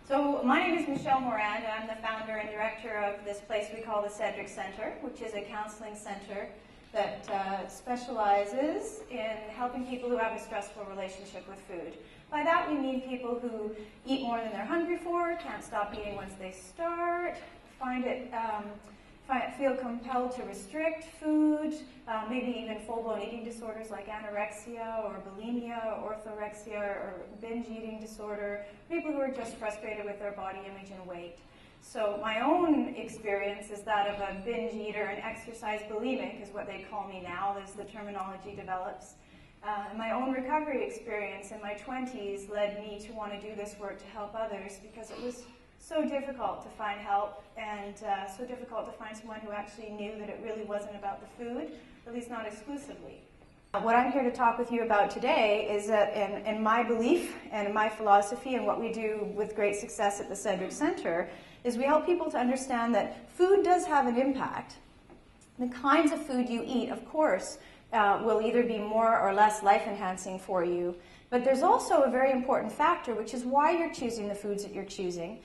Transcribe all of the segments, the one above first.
So my name is Michelle Morand. I'm the founder and director of this place we call the CEDRIC Centre, which is a counselling centre that specializes in helping people who have a stressful relationship with food. By that we mean people who eat more than they're hungry for, can't stop eating once they start, feel compelled to restrict food, maybe even full-blown eating disorders like anorexia or bulimia or orthorexia or binge eating disorder, people who are just frustrated with their body image and weight. So my own experience is that of a binge eater, and exercise bulimic is what they call me now as the terminology develops. My own recovery experience in my 20s led me to want to do this work to help others because it was so difficult to find help and so difficult to find someone who actually knew that it really wasn't about the food, at least not exclusively. What I'm here to talk with you about today is that in my belief and in my philosophy and what we do with great success at the CEDRIC Centre is we help people to understand that food does have an impact. The kinds of food you eat, of course, will either be more or less life-enhancing for you. But there's also a very important factor, which is why you're choosing the foods that you're choosing,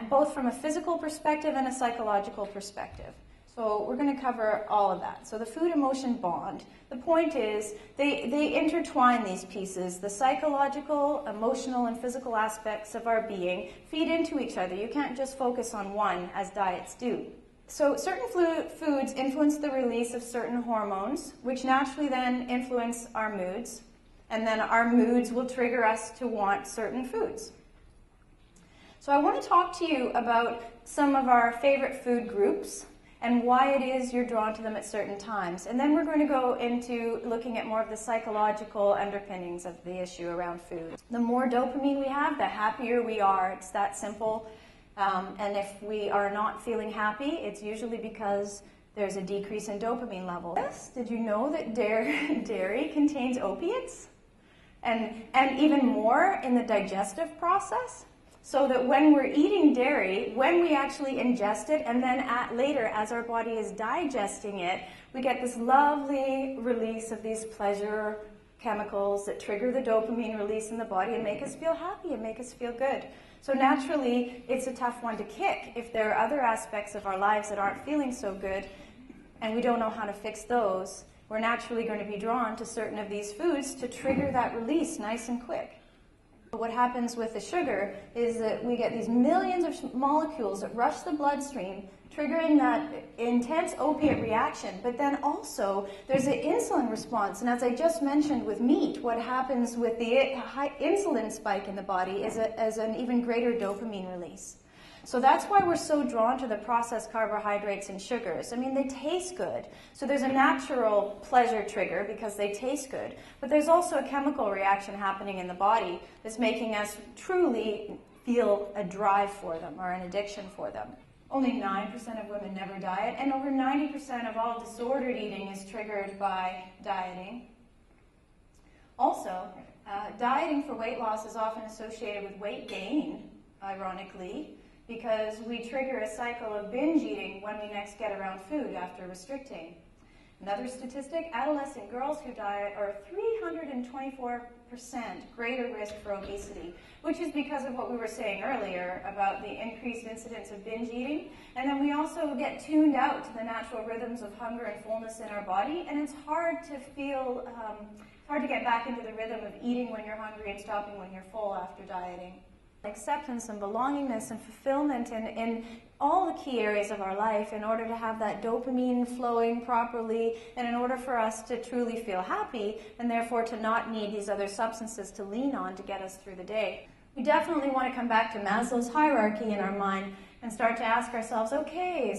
both from a physical perspective and a psychological perspective. So we're going to cover all of that. So the food-emotion bond, the point is they intertwine these pieces. The psychological, emotional, and physical aspects of our being feed into each other. You can't just focus on one as diets do. So certain foods influence the release of certain hormones, which naturally then influence our moods. And then our moods will trigger us to want certain foods. So I want to talk to you about some of our favorite food groups and why it is you're drawn to them at certain times. And then we're going to go into looking at more of the psychological underpinnings of the issue around food. The more dopamine we have, the happier we are. It's that simple. And if we are not feeling happy, it's usually because there's a decrease in dopamine level. Yes, did you know that dairy contains opiates? And even more in the digestive process, so that when we're eating dairy, when we actually ingest it, and then later as our body is digesting it, we get this lovely release of these pleasure chemicals that trigger the dopamine release in the body and make us feel happy and make us feel good. So naturally, it's a tough one to kick if there are other aspects of our lives that aren't feeling so good, and we don't know how to fix those. We're naturally going to be drawn to certain of these foods to trigger that release nice and quick. What happens with the sugar is that we get these millions of molecules that rush the bloodstream, triggering that intense opiate reaction. But then also there's an insulin response. And as I just mentioned with meat, what happens with the high insulin spike in the body is an even greater dopamine release. So that's why we're so drawn to the processed carbohydrates and sugars. I mean, they taste good. So there's a natural pleasure trigger because they taste good. But there's also a chemical reaction happening in the body that's making us truly feel a drive for them or an addiction for them. Only 9% of women never diet, and over 90% of all disordered eating is triggered by dieting. Also, dieting for weight loss is often associated with weight gain, ironically, because we trigger a cycle of binge eating when we next get around food after restricting. Another statistic, adolescent girls who diet are 324% greater risk for obesity, which is because of what we were saying earlier about the increased incidence of binge eating. And then we also get tuned out to the natural rhythms of hunger and fullness in our body, and it's hard to feel, hard to get back into the rhythm of eating when you're hungry and stopping when you're full after dieting. Acceptance and belongingness and fulfillment in all the key areas of our life in order to have that dopamine flowing properly and in order for us to truly feel happy and therefore to not need these other substances to lean on to get us through the day. We definitely want to come back to Maslow's hierarchy in our mind and start to ask ourselves, okay,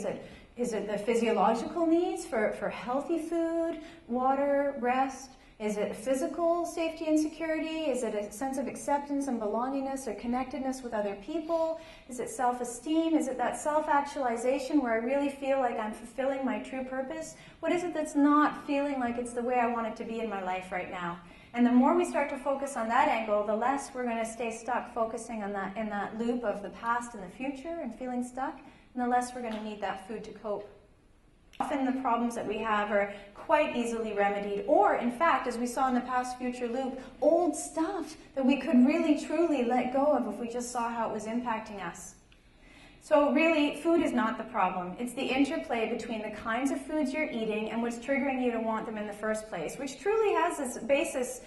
is it the physiological needs for healthy food, water, rest? Is it physical safety and security? Is it a sense of acceptance and belongingness or connectedness with other people? Is it self-esteem? Is it that self-actualization where I really feel like I'm fulfilling my true purpose? What is it that's not feeling like it's the way I want it to be in my life right now? And the more we start to focus on that angle, the less we're going to stay stuck focusing on that in that loop of the past and the future and feeling stuck, and the less we're going to need that food to cope. Often the problems that we have are quite easily remedied, or in fact, as we saw in the past future loop, old stuff that we could really truly let go of if we just saw how it was impacting us. So really, food is not the problem. It's the interplay between the kinds of foods you're eating and what's triggering you to want them in the first place, which truly has its basis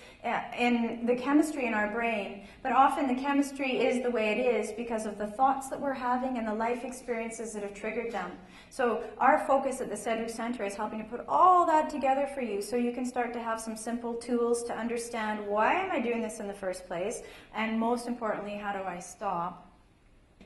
in the chemistry in our brain. But often the chemistry is the way it is because of the thoughts that we're having and the life experiences that have triggered them. So our focus at the CEDRIC Centre is helping to put all that together for you so you can start to have some simple tools to understand why am I doing this in the first place, and most importantly, how do I stop?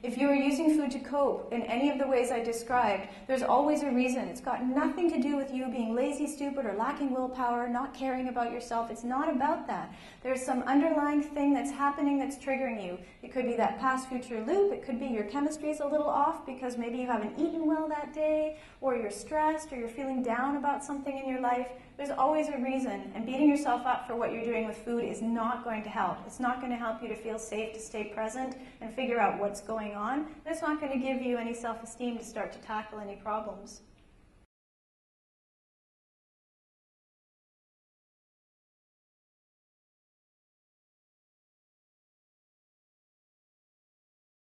If you are using food to cope in any of the ways I described, there's always a reason. It's got nothing to do with you being lazy, stupid, or lacking willpower, not caring about yourself. It's not about that. There's some underlying thing that's happening that's triggering you. It could be that past future loop. It could be your chemistry is a little off because maybe you haven't eaten well that day, or you're stressed, or you're feeling down about something in your life. There's always a reason, and beating yourself up for what you're doing with food is not going to help. It's not going to help you to feel safe, to stay present, and figure out what's going on. It's not going to give you any self-esteem to start to tackle any problems.